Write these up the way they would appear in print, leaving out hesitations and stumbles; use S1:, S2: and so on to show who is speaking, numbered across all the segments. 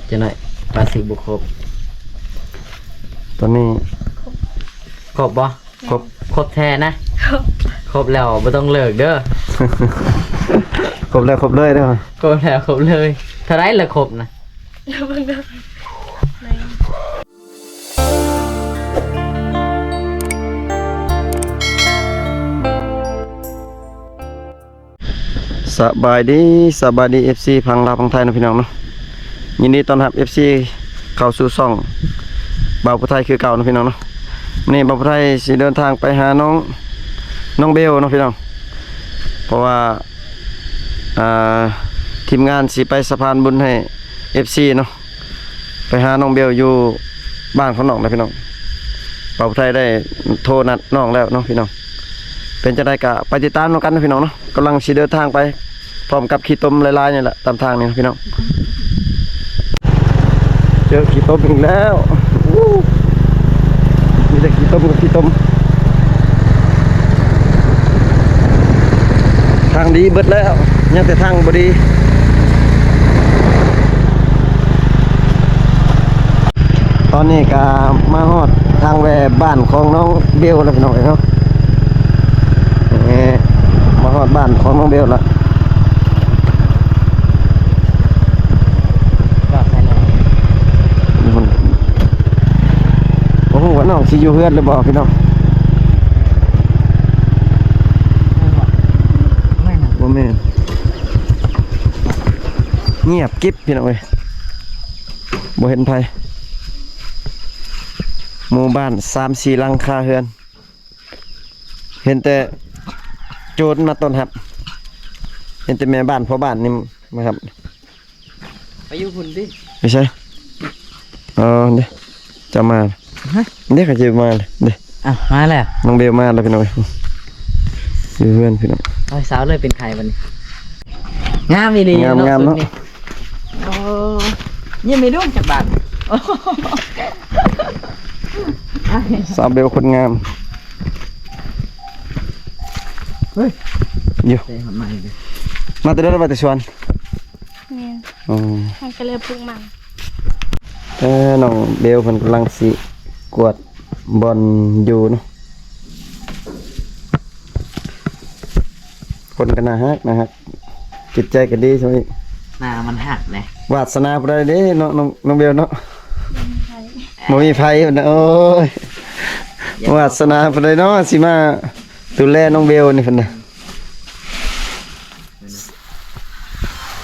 S1: จะหน่อยปลาสิบุครบ
S2: ตอนนี้
S1: ครบบ่ครบแท้นะครบแล้วไม่ต้องเลิกเด้อ
S2: ครบแล้วครบเลยเด้อ
S1: ครบแล้วครบเลยเท่าไรละครบนะ
S2: สบายดีFC พังลาวพังไทยนะพี่น้องเนาะยินดีต้อนรับ FC เข้าสู่ช่องบ่าวผู้ไทยคือเก่านะพี่น้องเนาะนี่บ่าวผู้ไทยสิเดินทางไปหาน้องเบลเนาะพี่น้องเพราะว่าทีมงานสิไปสะพานบุญให้ FC เนาะไปหาน้องเบลอยู่บ้านของน้องนะพี่น้องบ่าวผู้ไทยได้โทรนัดน้องแล้วเนาะพี่น้องเป็นจะได้กะไปติดตามกันนะพี่น้องเนาะกำลังสิเดินทางไปพร้อมกับขี้ต้มลายๆนี่แหละตามทางนี่นะพี่น้องเจอขี้ต้มอีกแล้วมีแต่ขี้ต้มกับขี้ต้มทางดีเบิดแล้วยังแต่ทางบ่ดีตอนนี้ก็มาฮอดทางแวบ้านของน้องเบลแล้วพี่น้องเนาะมาฮอดบ้านของน้องเบลแล้วโอ้โหว่าน้องสิอยู่เฮือนเลยบอกพี่น้องบ่แม่นเงียบกิ๊บพี่น้องเอ้ยบ่เห็นไผหมู่บ้าน 3-4 หลังคาเฮือนเห็นแต่โจรมาต้อนรับเห็นแต่แม่บ้านพ่อบ้านนี่มาครับ
S1: ไปอยู่พุ่นดิ
S2: ไม่ใช่เดี๋ยวจะมาเดี๋ยวเขาจะมาเลยเดี๋ยว
S1: มาแล้ว
S2: น้องเบลมาแล้วพี่น้องอยู่เพื่อนพี่น้อง
S1: สาวเลยเป็นใครวันนี้งามดี
S2: งามเนาะ
S1: ยังไม่รุ่งจากบ้าน
S2: สาวเบลคนงาม
S1: เฮ้ย
S2: อยู่มาแต่เดินไปแต่ชวน
S3: เนี่ยมันก็เลยพุ่งมัน
S2: น้องเบลคนกำลังสิกวดบอลอยู่เนาะคนกันนะฮะจิตใจกันดีใช่ไหม
S1: มันหักเลยว
S2: าสนาพอได้เด้น้องเบลเนาะบ่มีไผนะโอ้ยวาสนาพอได้เนาะสิมาดูแลน้องเบลนี่เพิ่นน่ะ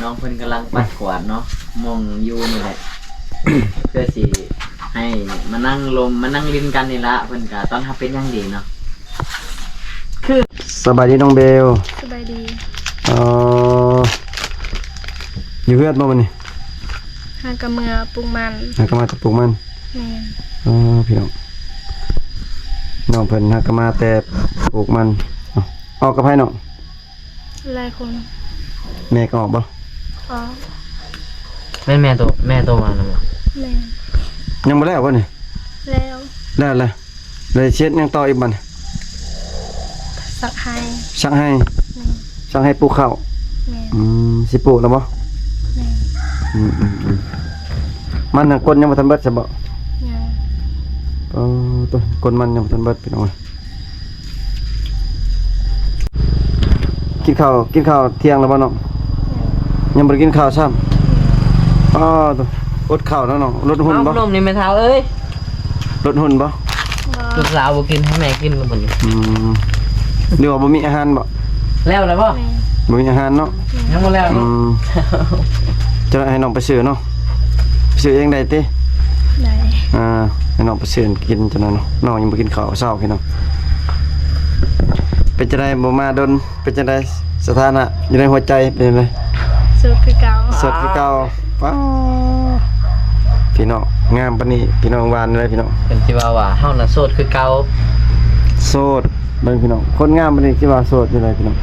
S1: น้องเพิ่นกำลังปัดกวาดเนาะมองอยู่นี่แหละเพื่อสิให้มานั่งลมมานั่งลิ้นกันนี่ละเพิ่นก็ตอนทับเป็นอย่างดีเนาะคือ
S2: สบายดีน้องเบล
S3: สบายดี
S2: อยู่เฮือดบ่มื้อนี้
S3: หากะเมือปลูกมัน
S2: หากะมาตะปลูกมัน
S3: แม่น
S2: พี่น้องเพิ่นหากะมาแต่ปลูกมันออกกับไผเนาะ
S3: หลายคน
S2: แม่ก็ออกบ่
S1: แม่โตมาแล้วบ่
S3: แม่
S2: ยังบ่แล้วบ่นี่แล้วเลยเช็ดยังต่ออีกบัด
S3: สักให้
S2: สั่งให้ปลูกข้าวสิปลูกแล้วบ่มันน่ะคนยังบ่ทันเบิดซะบ่ตัวคนมันยังบ่ทันเบิดพี่น้องกินข้าวเที่ยงแล้วบ่น้องยังบ่ได้กินข้าวซ้ำตัวอดข้าวแล้วน้องลดหุ่นบ่
S1: นมนี่แม่เฒ่าเอ้ย
S2: ลดหุ่นบ่
S1: ลูกสาวบ่กินให้แม่กินแล้วบัดนี้
S2: เดี๋ยวบ่มีอาหารบ่
S1: แล้วบ่
S2: บ่มีอาหารเนาะ
S1: ยังบ่แล้วเนาะ
S2: จะให้น้องไปซื้อเนาะไปซื้อเองได้ติ
S3: ได้
S2: ให้น้องไปซื้อกินจังนั้นเนาะน้องยังบ่กินข้าวเช้าพี่น้องเป็นจังได๋บ่มาดนเป็นจังได๋สถานะอยู่ในหัวใจเป็นจังได๋
S3: สดคือเก่า
S2: ว้าวพี่น้องงามปานนี้พี่น้องหวานเลยพี่น้อง
S1: เป็นสิว่าเฮาน่ะโสดคือเก่า
S2: โสดเบิ่งพี่น้องคนงามปานนี้สิว่าโสดอยู่เลยพี่น้อง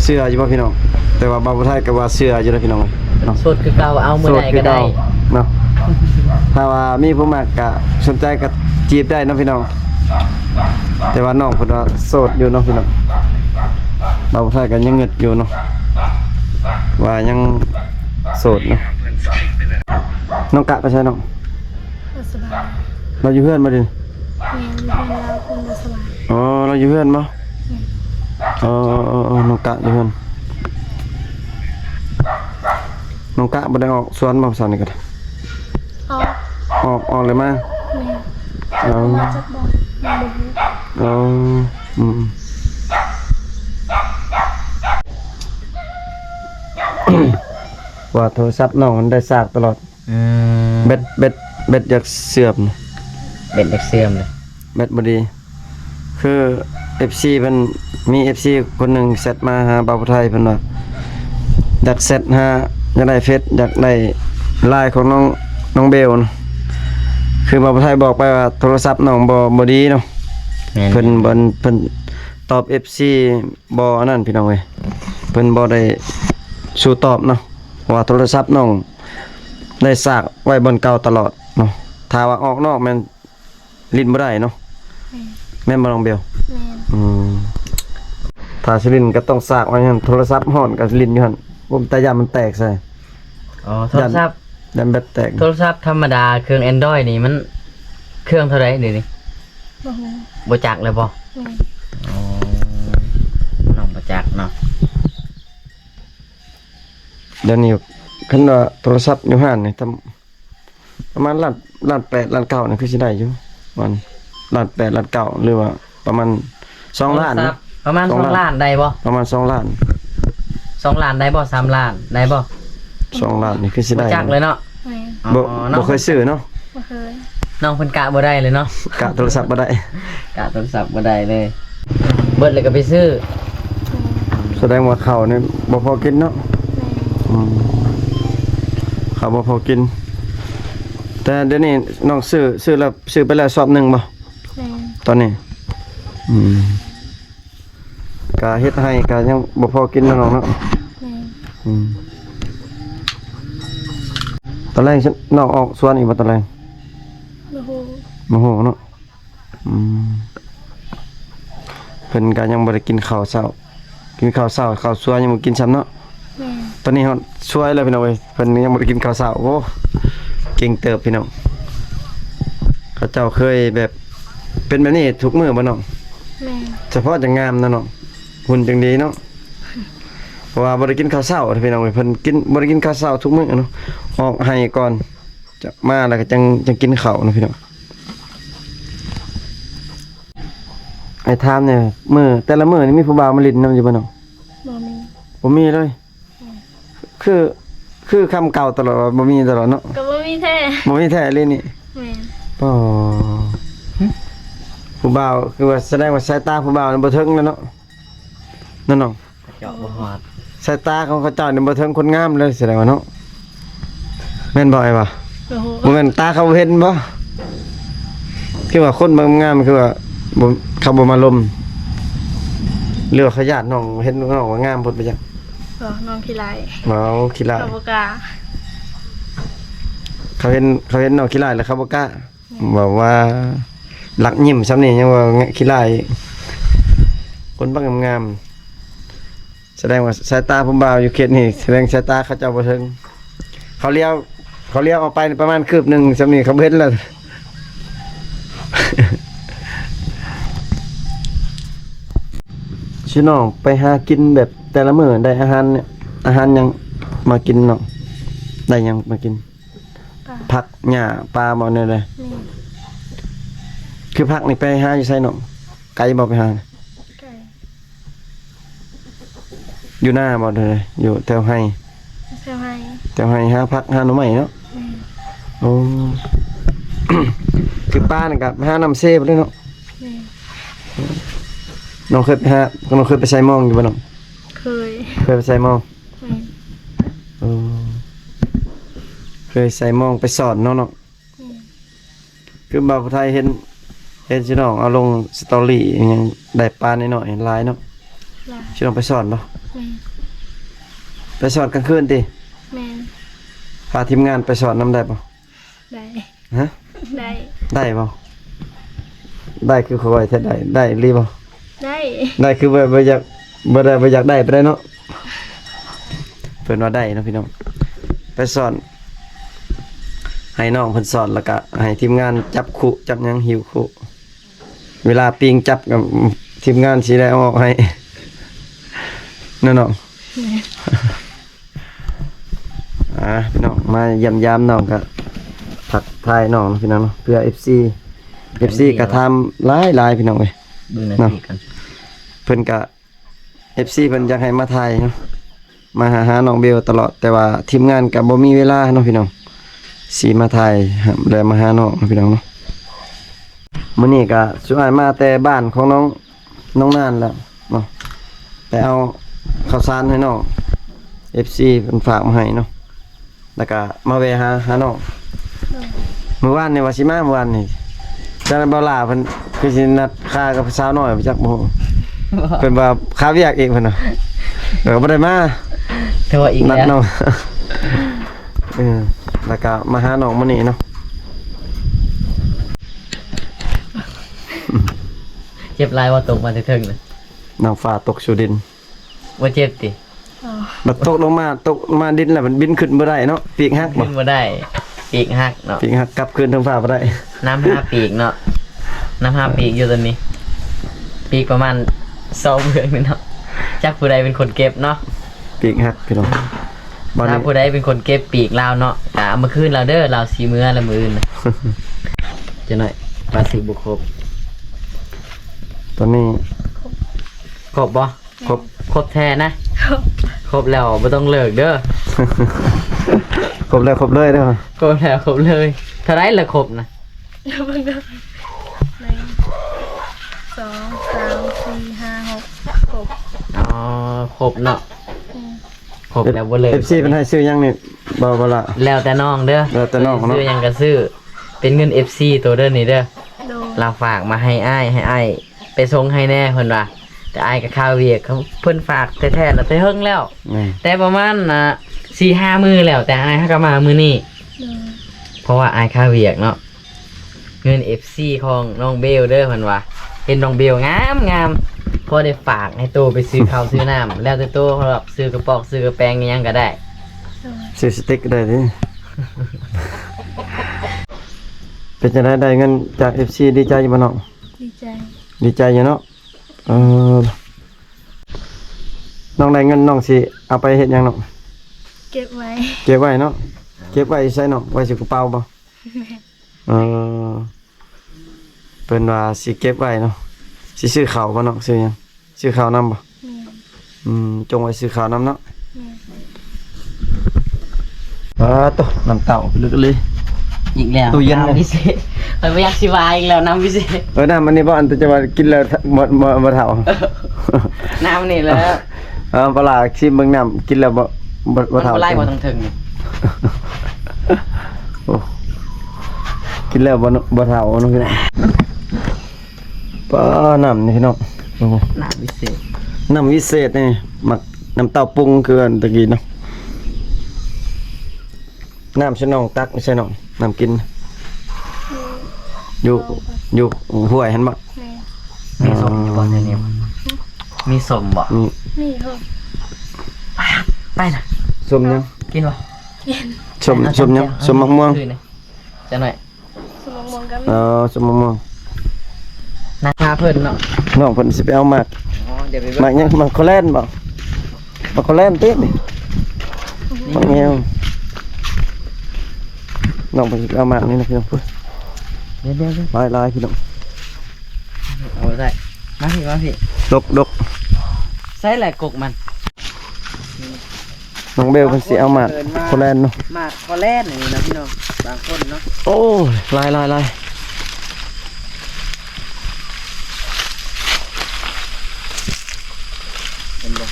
S2: เสื้ออยู่บ่พี่น้องแต่ว่าบ่าวไทยก็ว่าเสื้ออยู่เลยพี่น้อง
S1: โสดคือเก่าเอามื้อใดก็ได้
S2: เนาะถ้าว่ามีผู้มักก็สนใจก็จีบได้เนาะพี่น้องแต่ว่าน้องเพิ่นว่าโสดอยู่เนาะพี่น้องบ่าวไทยก็ยังเงึดอยู่เนาะว่ายังโสดเนาะ น้องกะไปใช่น้อง
S3: บ่สบาย
S2: เราอยู่เพื่อนมาดิ
S3: แม่อยู่เพิ่นเราคนบ่สบาย
S2: อ๋อเราอยู่เพื่อนบ่น้องกะอยู่เพื่อนน้องกะบ่ได้ออกสวนบ่ซั่นนี่ก็ได้
S3: ออก
S2: ออกเลยมา
S3: แม่
S2: อ๋อ
S3: มาจักบ่ยังบ่ฮู้
S2: อ๋ออืม ว่าโทรศัพท์น้องมันได้ซากตลอด เบ็ดอยากเสื่อม
S1: เบ็ดเด็กเสื่อมเลย
S2: แบตบ่ดี คือ FC เพิ่นมี FC คนหนึงเซตมาหาบ่าวผู้ไทยเพิ่นว่าอยากเซตหาอยากได้เฟซอยากได้ไลน์ของน้องเบลเนาะคือบ่าวผู้ไทยบอกไปว่าโทรศัพท์น้องบ่ดีเนาะเพิ่นตอบ FC บ่อันนั้นพี่น้องเอ้ยเพิ่นบ่ได้สู้ตอบเนาะเพราะว่าโทรศัพท์น้องได้ซากไว้บนเก่าตลอดเนาะถ้าว่าออกนอกแม่นลิ้นบ่ได้เนาะแม่นบ่น้องเบล
S3: แม่น
S2: ถ้าสิลิ้นก็ต้องซากไว้หั่นโทรศัพท์ฮ้อนก็ลิ้นอยู่หั่นบ่แต่ยามมันแตกใส่
S1: อ๋อโทรศัพท์
S2: ยันแบตแตก
S1: โทรศัพท์ธรรมดาเครื่อง Android นี่มันเครื่องเท่าไหร่เดี๋ยวนี้
S3: บ่ฮู้
S1: บ่จักเลยบ่
S3: แม่น
S1: อ๋อน้องบ่จักเนาะ
S2: เดี๋ยวนี้คันว่าโทรศัพท์อยู่ห้านนี่ประมาณล้าน8ล้าน9นี่คือสิได้อยู่มันล้าน8ล้าน9หรือว่าประมาณ2ล้าน
S1: โทรศั
S2: นะ
S1: พท์ประมาณ
S2: สองล้าน
S1: 2ล้านได้บ่
S2: ประมาณ2ล้าน
S1: 2ล้านได้บ่3ล้านได้บ่
S2: 2ล้านนี่คือสิ
S1: บ่
S2: ได้
S1: จักเลยเนาะ
S3: แม่น
S2: บ่
S1: น้อง
S2: บ่เคยซื้อเนาะ
S3: บ่เคย
S1: น้องเพิ่นกะบ่ได้เลยเนาะ
S2: กะโทรศัพท์บ่ได้
S1: กะโทรศัพท์บ่ได้เลย เบิดเลยก็ไปซื้อ
S2: แสดงว่าข้าวนี่บ่พอกินเนาะ
S3: แม่น
S2: อืมข้าวบ่พอกิน แต่เดี๋ยวนี้น้องซื้อแล้วซื้อไปแล้วสอบหนึงบ่
S3: แม่น
S2: ตอนนี้ก็เฮ็ดให้ก็ยังบ่พอกินแล้วน้องเนาะ
S3: แม่น
S2: ตอนแรกฉันน้องออกสวนอีกบ่ตอนแรก
S3: บ่ฮู้
S2: บ่ฮู้เนาะเพิ่นก็ยังบ่ได้กินข้าวเช้า กินข้าวเช้าข้าวสวยยังบ่กินซ้ำเนาะ
S3: แม่น
S2: ตอนนี้ฮอดสวยแล้วพี่น้องเอ้ยเพิ่นยังบ่ได้กินข้าวเช้าโอ้เก่งเติบพี่น้องเขาเจ้าเคยแบบเป็นแบบนี้ทุกมื้อบ่น้อง
S3: แม่น
S2: เฉพาะจังงามนะน้องหุ่นจังดีเนาะเพราะว่าบ่ได้กินข้าวเช้าพี่น้องเอ้ยเพิ่นกินบ่ได้กินข้าวเช้าทุกมื้อเนาะออกให้ก่อนจะมาแล้วก็จังกินข้าวเนาะพี่น้องไอ้ถามเนี่ยมื้อแต่ละมื้อนี่มีผู้บ่าวมาลิ้นนำอยู่บ่น้อง
S3: บ่มี
S2: บ่มีเลย คือคำเก่าตลอดว่าบ่มีตลอดเนาะ
S3: ก็บ่มีแท้
S2: บ่มีแท้เลยนี่
S3: แม่น
S2: ป้อผู้บ่าวคือว่าแสดงว่าสายตาผู้บ่าวนี่บ่ถึงแล้วเนาะนั่นน้อง
S1: เจาะบ่ฮอด
S2: สายตาของเขาเจ้านี่บ่ถึงคนงามเลยแสดงว่าเนาะแม่นบ่ไอ้บ่
S3: บ่ฮู้
S2: บ่แม่นตาเขาเห็นบ่คือว่าคนบางงามคือว่าบ่เขาบ่มาลมหรือว่าเขาญาติน้องเห็นน้องว่างามพุ่นไปจัง
S3: ก็น้องขี้ร้าย
S2: บ่เอาขี้ร้าย
S3: ก็บ่กล้า
S2: เขาเห็นน้องขี้ร้ายแล้วเขาบ่กล้าบอกว่าหลักยิ้มซ้ำนี่ยังว่าขี้ร้ายคนบางงามๆแสดงว่าสายตาผมบ่าวอยู่เขตนี่แสดงสายตาเขาเจ้าบ่ถึงเขาเลี้ยวออกไปประมาณคืบหนึงซ้ำนี่เขาเห็นแล้ว ชิน้องไปหากินแบบแต่ละมื้อได้อาหารเนี่ยอาหารหยังมากินเนาะได้หยังมากิน
S3: ปลา
S2: ผักหญ้าปลาบ่เนี่ยเลย
S3: นี่
S2: คือผักนี่ไปหาอยู่ไสเนาะไกลบ่ไปหา
S3: ไก่
S2: อยู่หน้าบ่เลยอยู่แถวไห้
S3: เสื้อให้
S2: แถวไห้หาผักหาหน่อไม้เนาะ
S3: แม่น
S2: โอ้ คือป้านี่ก็ไปหาน้ำเซฟเลยเนาะ
S3: แม่น
S2: น้องเคยไปใส่หมองอยู่บ่น้อง
S3: เคย
S2: เคยไปใส่หมอง
S3: แม่น
S2: โอ้เคยใส่หมองไปสอนเนาะเนาะ
S3: แม่น
S2: คือบ่าวผู้ไทยเห็นสิน้องเอาลงสตอรี่อิหยังได้ปลาน้อยๆหลายเนาะ
S3: ลา
S2: สิน้องไปสอนบ่
S3: แม่น
S2: ไปสอนกลางคืนติ
S3: แม่น
S2: พาทีมงานไปสอนนำได้บ่
S3: ได้
S2: ฮะ
S3: ได้
S2: ได้บ่ได้คือเขาไว้แท้ได้อีหลีบ่
S3: ได้
S2: ได้คือบ่อยากบ่อยากได้ไปได้เนาะเพิ่นว่าได้เนาะพี่น้องไปสอน ให้น้องเพิ่นสอนแล้วก็ให้ทีมงานจับคุจับหยังหิวคุเวลาปิงจับกับทีมงานสิได้เอาออกให้นั่นน้องพี่น้องมาเยี่ยมยามน้องก็ทักทายน้องพี่น้องเนาะเพื่อ FC ก็ทำหลายพี่น้องเอ้ย
S1: เบิ่งนาทีกัน
S2: เพิ่นก็ FC เพิ่นอยากให้มาถ่ายเนาะมาหาน้องเบลตลอดแต่ว่าทีมงานก็บ่มีเวลาเนาะพี่น้องสิมาถ่ายแล้วมาหาน้องพี่น้องเนาะมื้อนี้ก็สุดท้ายมาแต่บ้านของน้องนานแล้วเนาะไปเอาข้าวสารให้น้อง FC เพิ่นฝากมาให้เนาะแล้วก็มาแวะหาน้องเมื่อวานนี่ว่าสิมาเมื่อวานนี่จังบ่ล่าเพิ่นคือสินัดค่ากับสาวน้อยไปจักบ่ เพิ่นว่าค่าเวียกเองเพิ่นน่ะก็บ่ได้มา
S1: เธอว่าอีก
S2: นัด
S1: แล้ว
S2: น้อง แล้วก็มาหาน้องมื้อนี้เนาะ
S1: เจ็บลายว่าตกมาถึงๆน่ะ
S2: น้ำฟ้าตกสู่ดิน
S1: ว่าเจ็บติ
S3: อ๋อ
S2: บัดตกลงมาดินแล้วมันบินขึ้นบ่ได้เนาะปีกหักบ่
S1: ขึ้นบ่ได้ปีกหักเนาะ
S2: ปีกหักกลับคืนทางฟ้าบ่ได้
S1: น้ำ5ปีกเนาะน้ำ5ปีกอยู่ตอนนี้ ปีกประมาณ2เดือนนี่เนาะจักผู้ใดเป็นคนเก็บเนาะ
S2: ปีกหักพี่น้องบ้าน
S1: ถ้า
S2: นี้
S1: ผู้ใดเป็นคนเก็บปีกลาวเนาะก็เอามาคืนเราเด้อเราสีมื้อละมื้อนะจะหน่อยภาษีบ่ครบ
S2: ตอนนี้
S1: ครบบ่ครบแท้นะครบแล้วบ่ต้องเลิกเด้อ
S2: ครบแล้วครบเลยเด้อ
S1: ครบแล้วครบเลยเท่าไรละครบนะ
S3: เดี๋ยวเบิ่งเด้อ1 2 3 4 5 6ครบ
S1: อ๋อครบเนาะครบแล้วบ่เลิก
S2: FC เพิ่นให้ซื้อหยังนี่บ่ล่ะ
S1: แล้วแต่น้องเด้อ
S2: แล้วแต่น้องเนาะ
S1: ซื้อหยังก็ซื้อเป็นเงิน FC ตัวเด้อนี่เด้อ
S3: โดย
S1: เราฝากมาให้อ้ายไปส่งให้แน่เพิ่นว่าแต่อ้ายก็ข้าวเวียกเขาเพิ่นฝากแท้ๆแล้วแต่เฮิงแล้ว
S2: นี่
S1: แต่ประมาณ4-5 มื้อแล้วแต่อ้ายเขาก็มามื้อนี้
S3: โดย
S1: เพราะว่าอ้ายข้าวเวียกเนาะเงิน FC ของน้องเบลเด้อเพิ่นว่าเห็นน้องเบลงามพอได้ฝากให้โตไปซื้อข้าวซื้อน้ำแล้วแต่โตเขาแบบซื้อกระป๋องซื้อกระแปงอิหยังก็ได้
S3: โดย
S2: ซื้อสติ๊กได้ดิเป็นจังได๋ได้เงินจาก FC ดีใจอยู่บ่น้อง
S3: ดีใจ
S2: ดีใจอยู่เนาะน้องได้เงินน้องสิเอาไปเฮ็ดหยังน้อง
S3: เก็บไว้
S2: เก็บไว้เนาะเก็บไว้ใส่น้องไว้ใส่กระเป๋าบ่เออเพิ่นว่าสิเก็บไว้เนาะสิซื้อข้าวบ่น้องซื้อหยังซื้อข้าวนํบ่
S3: แม่น
S2: จงไว้ซื้อข้าวนํเนาะ
S3: แม่น
S2: ตกน้ำเต้าลึกเลย
S1: อีกแล้ว
S2: ตู้เย็นเลย
S1: ำพิเศษมันไม่อยากสิวายอีกแล้วน้ำพิเศษ
S2: น้ำอันนี้บ่อันจะว่ากินแล้วบ่เฒ่า
S1: น้ำนี่แล้ว
S2: ปลาชิมเบิ่งน้ำกินแล้วบ่
S1: มัน
S2: เฒ่า
S1: บ่ไล่บ่ต้องถึงนี่
S2: โอ้กินแล้วบ่เฒ่าเนาะพี่น้องป้าน้ำนี่พี่น้องโอ้
S1: น้ำพิเศษ
S2: น้ำวิเศษนี่หมักน้ำเต้าปรุงคืออันตะกี้เนาะน้ำใช่น้องตักไม่ใช่น้องน้ำกินอยู่ห้วยเห็นบ่
S3: แม่น
S1: มีสมอยู่บ่ในนี้มีสมบ่
S2: นี่
S3: นี่เถอะ
S1: ไปนะ
S2: ส้มยัง
S1: กินบ่
S2: ส้มยังส้มมะม่วง
S1: คืนนี่จะหน่อย
S3: สมองมองกัน
S2: ส้มมะม่วง
S1: นาคาเพิ่นเนาะ
S2: น้องเพิ่นสิไปเอาหมาก
S1: อ๋อเดี๋ยวไป
S2: หมากยังหมากโคแลนบ่หมากโคแลนตินี่หมากแงวน้องเพิ่นสิไปเอาหมากนี่นะพี่น้องพุ่น
S1: เดี๋ยว
S2: ลายพี่น้อง
S1: เอาได้มาพี่
S2: ดก
S1: ใส่แหละกกมัน
S2: น้องเบลเพิ่นสิเอาหมากโคแลนเนาะ
S1: มากคอแล่นนี่นะพี่น้องบางคนเนาะ
S2: โอ้ยลาย
S1: เป็นบ่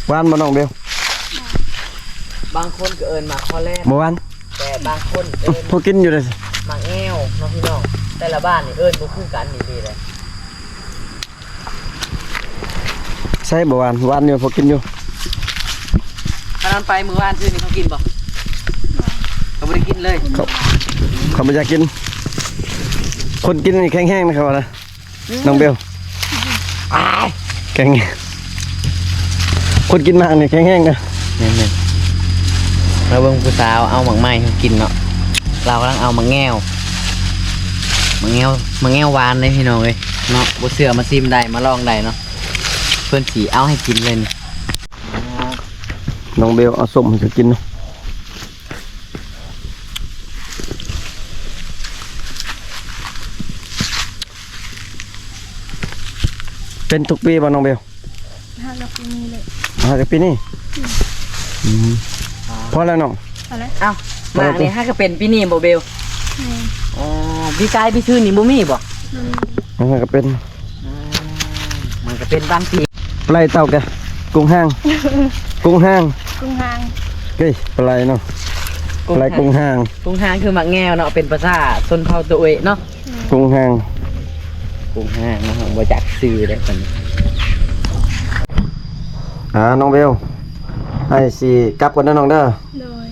S2: หวานบ่น้องเบล
S1: บางคนก็เอิ้นมาคอแล่น
S2: บ่หวาน
S1: แต่บางคนเอิ้น
S2: พอกินอยู่เลย
S1: หมากแอวเนาะพี่น้องแต่ละบ้านนี่เอิ้นบ่คือกันนี่ดีเลย
S2: ใช่บ่หวานอยู่พอกินอยู่
S1: ถ้านั้นไปมื้อวานซื้อนี่เขากินบ่เขาบ่ได้กินเลย
S2: เขาไม่อยากกิน คนกินนี่แข็งๆนะครับว่านะน้องเบลแข็งคนกินมากนี่แข็งๆนะ
S1: นี่ เราเบิ่งผู้สาวเอาหมักไม้ให้กินเนาะเรากำลังเอาหมักแง่วหมักแง่วหวานเลยพี่น้องเอ้ยเนาะบ่เชื่อมาซิมได้มาลองได้เนาะเพิ่นสิเอาให้กินเลยนี่
S2: น้องเบลเอาส้มให้กินเนาะเป็นทุกปีบ่น้องเบล
S3: ถ้าเราปีนี้เลย
S2: มาจากปีนี้พอแล้วน้อง
S3: เอาละ
S1: เอ้าหมากนี่ฮะก็เป็นปีนี้บ่เบล
S3: แม่น
S1: อ๋อพี่กายพี่ชื่อนี่บ่มีบ่
S2: มันก็เป็น
S1: มันก็เป็นบางปี
S2: ปลายเต่าแกกุ้งห้างกุ้งห้าง
S3: กุ้งหาง
S2: เฮ้ยปลายเนาะปลายกุ้งห้าง
S1: กุ้งหางคือหมักแง่วเนาะเป็นภาษาชนเผ่าตัวเอยเนาะ
S2: กุ้งห้าง
S1: กุ้งหางเนาะบ่จักชื่อเด้เพิ่น
S2: น้องเบลให้สิกลับก่อนนะน้องเด้อ
S3: โดย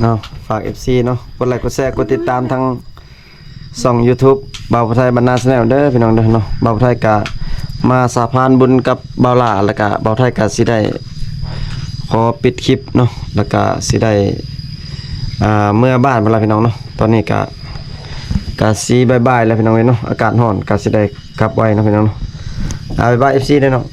S2: เนาะฝาก FC เนาะกดไลค์กดแชร์กดติดตามทางช่อง YouTube บ่าวผู้ไทยบรรณาแนลเด้อพี่น้องเด้อเนาะบ่าวผู้ไทยก็มาสาพานบุญกับบ่าวหลาแล้วก็บ่าวไทยก็สิได้ขอปิดคลิปเนาะแล้วก็สิได้เมื่อบ้านเวลาพี่น้องเนาะตอนนี้ก็สิบ๊ายบายแล้วพี่น้องเนาะอากาศร้อนก็สิได้กลับไว้เนาะพี่น้องเนาะบ๊ายบาย FC เด้อเนาะ